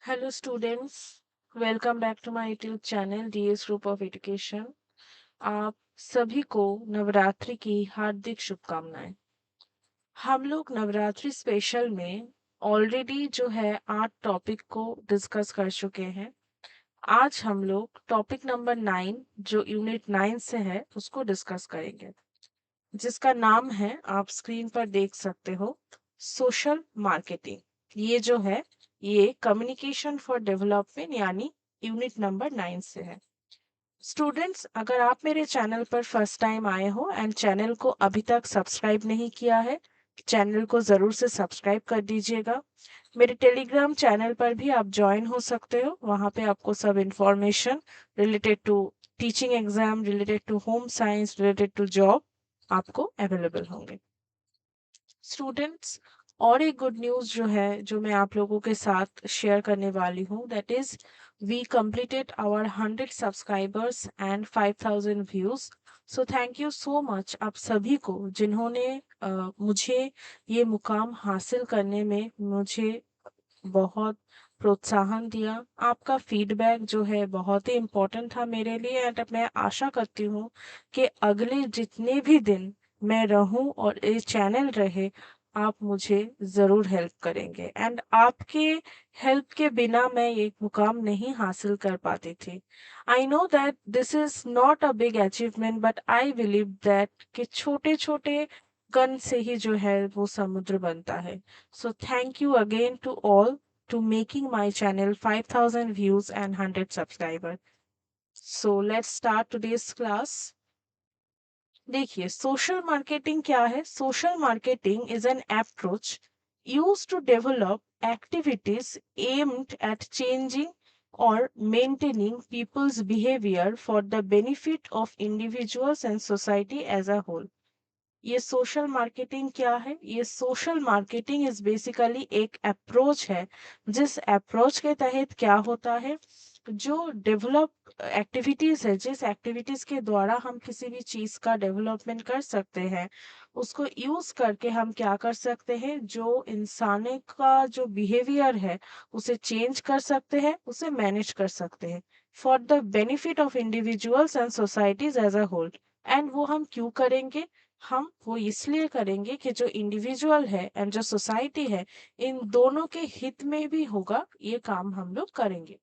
Hello students, welcome back to my YouTube channel DS Group of Education। आप सभी को नवरात्रि की हार्दिक शुभकामनाएं। हम लोग नवरात्रि स्पेशल में ऑलरेडी जो है 8 टॉपिक को डिस्कस कर चुके हैं। आज हम लोग टॉपिक नंबर 9 जो यूनिट 9 से है उसको डिस्कस करेंगे, जिसका नाम है, आप स्क्रीन पर देख सकते हो, सोशल मार्केटिंग। ये जो है ये कम्युनिकेशन फॉर डेवलपमेंट यानी यूनिट नंबर 9 से है। स्टूडेंट्स, अगर आप मेरे चैनल पर फर्स्ट टाइम आए हो एंड चैनल को अभी तक सब्सक्राइब नहीं किया है, चैनल को जरूर से सब्सक्राइब कर दीजिएगा। मेरे टेलीग्राम चैनल पर भी आप ज्वाइन हो सकते हो, वहां पे आपको सब information related to teaching exam, related to home science, related to job आपको अवेलेबल होंगे। स्टूडेंट्स, और एक गुड न्यूज जो है जो मैं आप लोगों के साथ शेयर करने वाली हूँ, that is we completed our 100 subscribers and 5000 views. So thank you so much आप सभी को जिन्होंने मुझे ये मुकाम हासिल करने में मुझे बहुत प्रोत्साहन दिया। आपका फीडबैक जो है बहुत ही इम्पोर्टेंट था मेरे लिए, एंड मैं आशा करती हूँ कि अगले जितने भी दिन मैं रहूं और ये चैनल रहे, आप मुझे ज़रूर हेल्प करेंगे। एंड आपके हेल्प के बिना मैं ये मुकाम नहीं हासिल कर पाती थी। I know that this is not a big achievement, but I believe that कि छोटे छोटे कण से ही जो है वो समुद्र बनता है। So thank you again to all to making my channel 5000 views and 100 subscribers. So let's start today's class. देखिए, सोशल मार्केटिंग क्या है? Social marketing is an approach used to develop activities aimed at changing or maintaining people's behavior for the benefit of individuals and society as a whole. ये social marketing क्या है? ये social marketing is basically एक approach है, जिस approach के तहत क्या होता है, जो डेवलप एक्टिविटीज है, जिस एक्टिविटीज के द्वारा हम किसी भी चीज का डेवलपमेंट कर सकते हैं, उसको यूज करके हम क्या कर सकते हैं, जो इंसान का जो बिहेवियर है उसे चेंज कर सकते हैं, उसे मैनेज कर सकते हैं for the benefit of individuals and societies as a whole. And वो हम क्यों करेंगे? हम वो इसलिए करेंगे कि जो इंडिविजुअल है एंड जो सोसाइटी है, इन दोनों के हित में भी होगा, ये काम हम लोग करेंगे।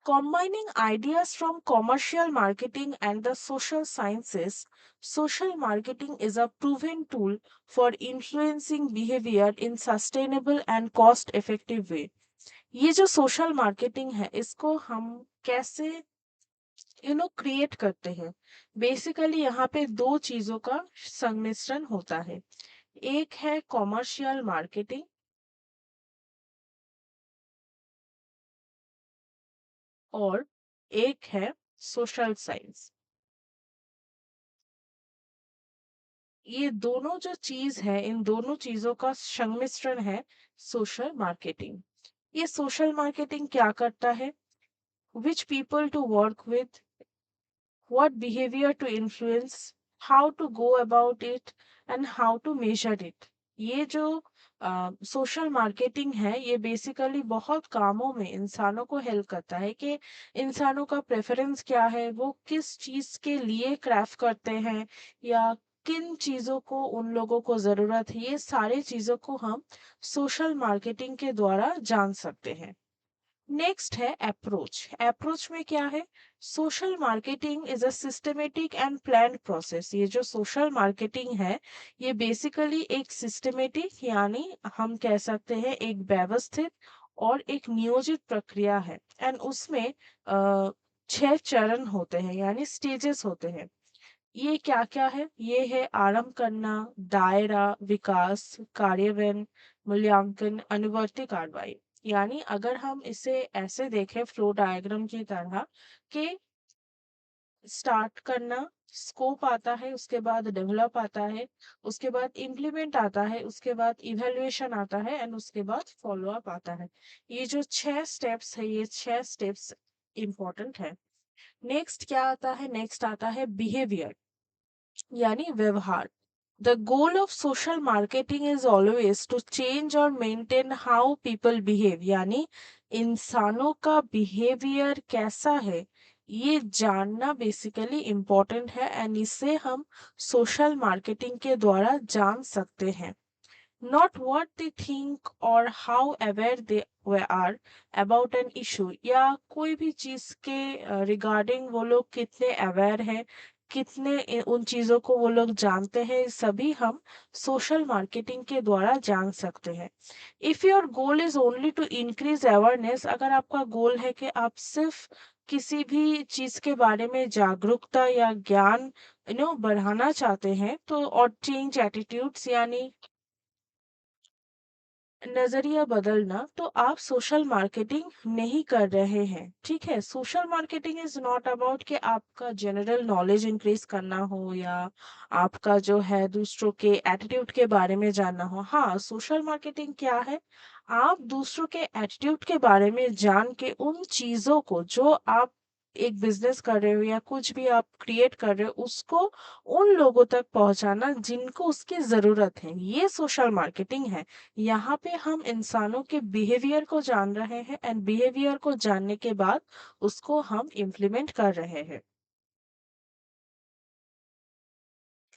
Combining ideas from commercial marketing and the social sciences, social marketing is a proven tool for influencing behavior in sustainable and cost effective way। ये जो सोशल मार्केटिंग है, इसको हम कैसे क्रिएट करते हैं? बेसिकली यहाँ पे दो चीजों का संमिश्रण होता है। एक है कॉमर्शियल मार्केटिंग और एक है सोशल साइंस। ये दोनों जो चीज है, इन दोनों चीजों का संमिश्रण है सोशल मार्केटिंग। ये सोशल मार्केटिंग क्या करता है? Which people to work with, what behavior to influence, how to go about it, and how to measure it। ये जो सोशल मार्केटिंग है, ये बेसिकली बहुत कामों में इंसानों को हेल्प करता है कि इंसानों का प्रेफरेंस क्या है, वो किस चीज के लिए क्राफ्ट करते हैं, या किन चीजों को उन लोगों को जरूरत है, ये सारी चीजों को हम सोशल मार्केटिंग के द्वारा जान सकते हैं। नेक्स्ट है अप्रोच। अप्रोच में क्या है? Social marketing is a systematic and planned process. ये जो सोशल मार्केटिंग है, ये बेसिकली एक सिस्टमेटिक यानी हम कह सकते हैं एक व्यवस्थित और एक नियोजित प्रक्रिया है। एंड उसमें 6 चरण होते हैं यानी स्टेजेस होते हैं। ये क्या क्या है? ये है आरंभ करना, दायरा, विकास, कार्यान्वयन, मूल्यांकन, अनुवर्ती कार्रवाई। यानी अगर हम इसे ऐसे देखें फ्लो डायग्राम की तरह कि स्टार्ट करना, स्कोप आता है, उसके बाद डेवलप आता है, उसके बाद इम्प्लीमेंट आता है, उसके बाद इवेल्युएशन आता है, एंड उसके बाद फॉलो अप आता है। ये जो 6 स्टेप्स है, ये 6 स्टेप्स इंपॉर्टेंट है। नेक्स्ट क्या आता है? नेक्स्ट आता है बिहेवियर यानी व्यवहार। The goal of social marketing is always to change or maintain how people behave, यानी इंसानों का बिहेवियर कैसा है ये जानना बेसिकली इम्पोर्टेंट है एंड इसे हम सोशल मार्केटिंग के द्वारा जान सकते हैं. Not what they think or how aware they are about an issue, या कोई भी चीज के रिगार्डिंग वो लोग कितने अवेयर है, कितने उन चीजों को वो लोग जानते हैं, सभी हम सोशल मार्केटिंग के द्वारा जान सकते हैं. If your goal is only to increase awareness, अगर आपका गोल है कि आप सिर्फ किसी भी चीज के बारे में जागरूकता या ज्ञान बढ़ाना चाहते हैं, तो और चेंज एटीट्यूड्स यानी नजरिया बदलना, तो आप सोशल मार्केटिंग नहीं कर रहे हैं. ठीक है, social marketing is not about कि आपका जनरल नॉलेज इंक्रीज करना हो या आपका जो है दूसरों के एटीट्यूड के बारे में जानना हो. हाँ, सोशल मार्केटिंग क्या है, आप दूसरों के एटीट्यूड के बारे में जान के उन चीजों को जो आप एक बिजनेस कर रहे हो या कुछ भी आप क्रिएट कर रहे हो उसको उन लोगों तक पहुंचाना जिनको उसकी जरूरत है, ये सोशल मार्केटिंग है. यहाँ पे हम इंसानों के बिहेवियर को जान रहे हैं एंड बिहेवियर को जानने के बाद उसको हम इम्प्लीमेंट कर रहे हैं.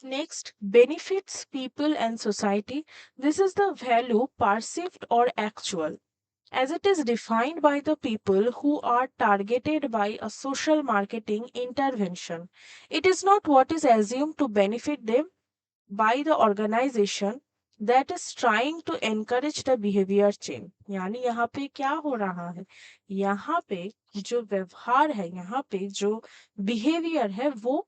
Next, benefits people and society. This is the value perceived or actual as it is defined by the people who are targeted by a social marketing intervention. It is not what is assumed to benefit them by the organization that is trying to encourage the behavior change. यानी यहाँ पे क्या हो रहा है, यहाँ पे जो व्यवहार है, यहाँ पे जो बिहेवियर है वो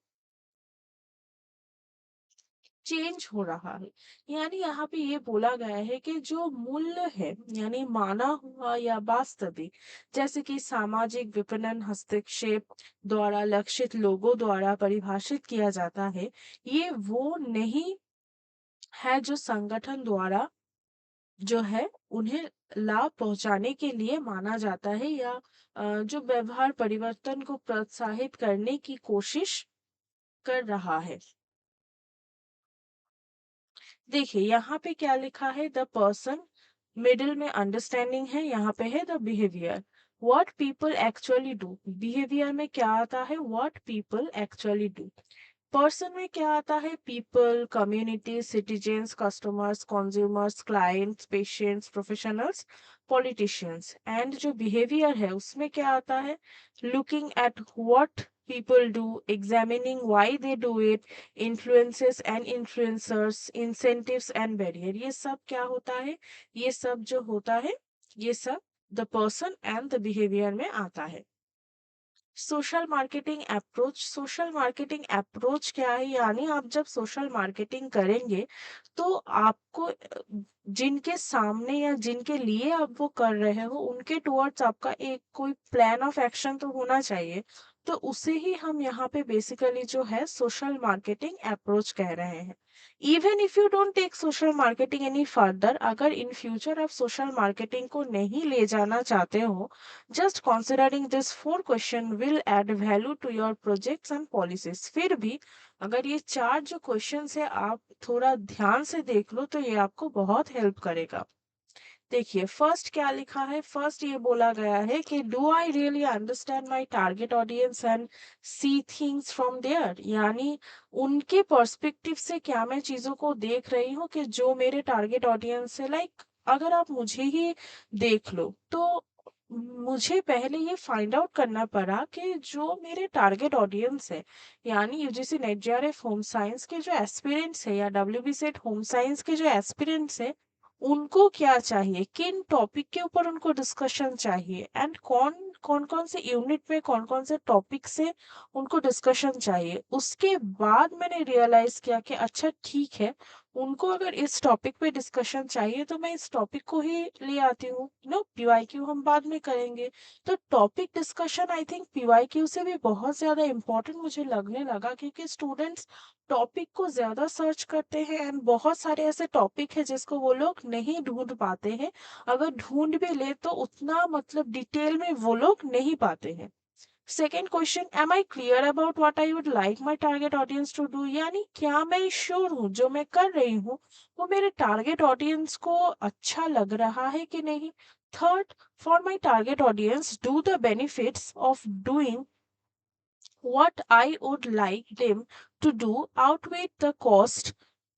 चेंज हो रहा है. यानी यहाँ पे ये बोला गया है कि जो मूल्य है यानी माना हुआ या वास्तविक, जैसे कि सामाजिक विपणन हस्तक्षेप द्वारा लक्षित लोगों द्वारा परिभाषित किया जाता है, ये वो नहीं है जो संगठन द्वारा जो है उन्हें लाभ पहुंचाने के लिए माना जाता है या जो व्यवहार परिवर्तन को प्रोत्साहित करने की कोशिश कर रहा है. देखिए यहाँ पे क्या लिखा है, द पर्सन, मिडिल में अंडरस्टैंडिंग है, यहाँ पे है the behaviour, what people actually do. Behaviour में क्या आता है, what people actually do. Person में क्या आता है, people, community, citizens, customers, consumers, clients, patients, professionals, politicians. And जो बिहेवियर है उसमें क्या आता है, looking at what people do, examining why they do it, influences and influencers, incentives and barrier. ये सब क्या होता है, ये सब जो होता है ये सब the person and the behavior में आता है. Social marketing approach, social marketing approach क्या है, यानी आप जब सोशल मार्केटिंग करेंगे तो आपको जिनके सामने या जिनके लिए आप वो कर रहे हो उनके टुवर्ड्स आपका एक कोई प्लान ऑफ एक्शन तो होना चाहिए. तो उसे ही हम यहाँ पे बेसिकली जो है सोशल मार्केटिंग अप्रोच कह रहे हैं. Even if you don't take social marketing any further, अगर इन फ्यूचर आप सोशल मार्केटिंग को नहीं ले जाना चाहते हो, just considering this four question will add value to your projects and policies. फिर भी अगर ये चार जो क्वेश्चंस है आप थोड़ा ध्यान से देख लो तो ये आपको बहुत हेल्प करेगा. देखिए फर्स्ट क्या लिखा है, फर्स्ट ये बोला गया है कि do I really understand my target audience and see things from there. यानी उनके पर्सपेक्टिव से क्या मैं चीजों को देख रही हूँ कि जो मेरे टारगेट ऑडियंस है. लाइक अगर आप मुझे ही देख लो तो मुझे पहले ये फाइंड आउट करना पड़ा कि जो मेरे टारगेट ऑडियंस है यानी UGC net JRF home science के जो एस्पिरेंट्स है या डब्ल्यूबी सेट होम साइंस के जो एस्पिरेंट्स है उनको क्या चाहिए, किन टॉपिक के ऊपर उनको डिस्कशन चाहिए एंड कौन कौन कौन से यूनिट में कौन कौन से टॉपिक से उनको डिस्कशन चाहिए. उसके बाद मैंने रियलाइज किया कि अच्छा ठीक है, उनको अगर इस टॉपिक पे डिस्कशन चाहिए तो मैं इस टॉपिक को ही ले आती हूँ. पीवाईक्यू हम बाद में करेंगे. तो topic discussion I think PYQ से भी बहुत ज्यादा इम्पोर्टेंट मुझे लगने लगा क्योंकि स्टूडेंट्स टॉपिक को ज्यादा सर्च करते हैं एंड बहुत सारे ऐसे टॉपिक है जिसको वो लोग नहीं ढूंढ पाते हैं. अगर ढूंढ भी ले तो उतना मतलब डिटेल में वो लोग नहीं पाते हैं. Second question, am I clear about what I would like my target audience to do, यानी क्या मैं श्योर हूँ जो मैं कर रही हूँ वो मेरे टारगेट ऑडियंस को अच्छा लग रहा है कि नहीं। Third, for my target audience do the benefits of doing what I would like them to do outweigh the cost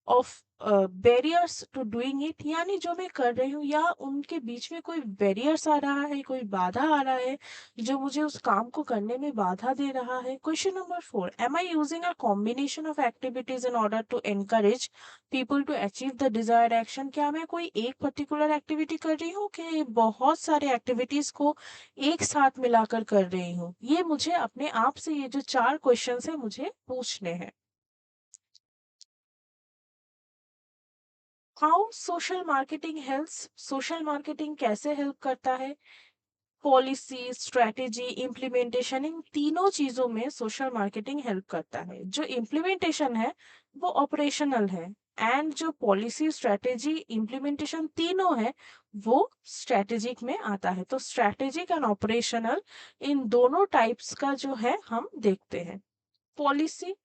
of barriers to doing it, यानी जो मैं कर रही हूँ या उनके बीच में कोई बैरियर्स आ रहा है, कोई बाधा आ रहा है जो मुझे उस काम को करने में बाधा दे रहा है। Question number 4, am I using a combination of activities in order to encourage people to achieve the desired action, क्या मैं कोई एक पर्टिकुलर एक्टिविटी कर रही हूँ कि बहुत सारे एक्टिविटीज को एक साथ मिलाकर कर रही हूँ। ये मुझे अपने आप से ये जो 4 क्वेश्चन है मुझे पूछने हैं। How social marketing helps, social marketing कैसे हेल्प करता है। पॉलिसी, स्ट्रेटेजी, इम्प्लीमेंटेशन, इन तीनों चीजों में सोशल मार्केटिंग हेल्प करता है। जो इम्प्लीमेंटेशन है वो ऑपरेशनल है, एंड जो पॉलिसी, स्ट्रेटेजी, इम्प्लीमेंटेशन तीनों है वो स्ट्रेटेजिक में आता है। तो स्ट्रेटेजिक एंड ऑपरेशनल इन दोनों टाइप्स का जो है हम देखते हैं। Policy.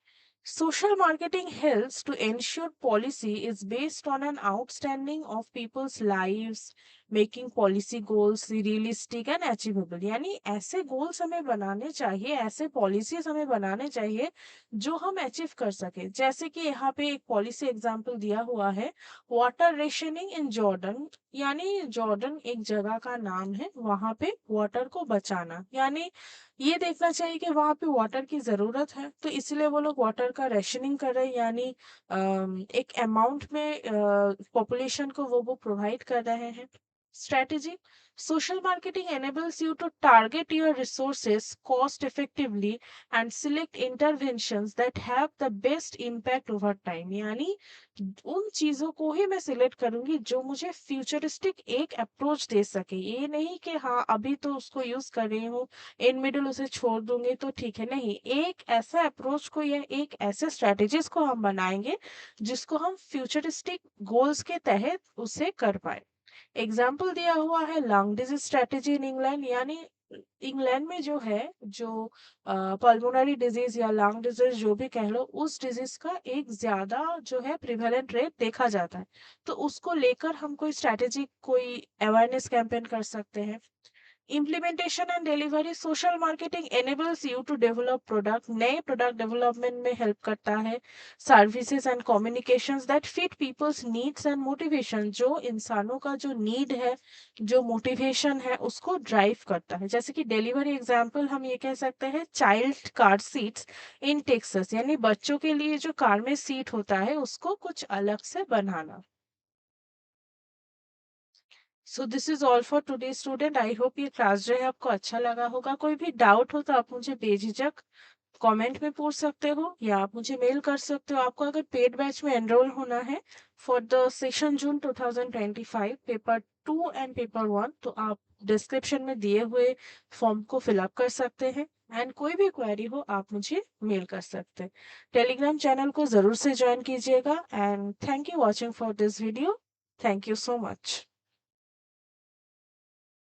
Social marketing helps to ensure policy is based on an outstanding of people's lives, making policy goals realistic and achievable. यानी ऐसे goals हमें बनाने चाहिए, ऐसे policies हमें बनाने चाहिए जो हम अचीव कर सके। जैसे कि यहाँ पे एक पॉलिसी एग्जाम्पल दिया हुआ है, वाटर रेशनिंग इन जॉर्डन, यानी जॉर्डन एक जगह का नाम है, वहां पे वाटर को बचाना, यानी ये देखना चाहिए कि वहां पे वाटर की जरूरत है तो इसलिए वो लोग वाटर का रेशनिंग कर रहे हैं, यानी एक अमाउंट में पॉपुलेशन को वो प्रोवाइड कर रहे हैं। Strategy, social marketing enables you to target your resources cost effectively and select interventions that have the best impact over time, यानी उन चीजों को ही मैं सिलेक्ट करूंगी जो मुझे फ्यूचरिस्टिक एक अप्रोच दे सके। ये नहीं कि हाँ अभी तो उसको यूज कर रही हूँ, इन मिडिल उसे छोड़ दूंगी तो ठीक है, नहीं, एक ऐसा अप्रोच को या एक ऐसे स्ट्रेटेजीज को हम बनाएंगे जिसको हम फ्यूचरिस्टिक गोल्स के तहत उसे कर पाए। एग्जाम्पल दिया हुआ है lung disease strategy in England, यानी इंग्लैंड में जो है, जो पल्मोनरी डिजीज या लंग डिजीज जो भी कह लो, उस डिजीज का एक ज्यादा जो है प्रिवेलेंट रेट देखा जाता है, तो उसको लेकर हम कोई स्ट्रेटेजी, कोई अवेयरनेस कैंपेन कर सकते हैं। Implementation and delivery, social marketing enables you to develop product, नए प्रोडक्ट डेवलपमेंट में हेल्प करता है। Services and communications that fit people's needs and motivation, जो इंसानों का जो नीड है, जो मोटिवेशन है उसको ड्राइव करता है। जैसे कि डिलीवरी एग्जांपल हम ये कह सकते हैं child car seats in Texas, यानी बच्चों के लिए जो कार में सीट होता है उसको कुछ अलग से बनाना। So this is all for today student, I hope ये क्लास जो है आपको अच्छा लगा होगा। कोई भी डाउट हो तो आप मुझे बेझिझक कमेंट में पूछ सकते हो या आप मुझे मेल कर सकते हो। आपको अगर पेड बैच में एनरोल होना है for the session June 2025 paper 2 and paper 1, तो आप डिस्क्रिप्शन में दिए हुए फॉर्म को फिलअप कर सकते हैं, एंड कोई भी क्वेरी हो आप मुझे मेल कर सकते हैं। टेलीग्राम चैनल को जरूर से ज्वाइन कीजिएगा, and thank you watching for this video. Thank you so much.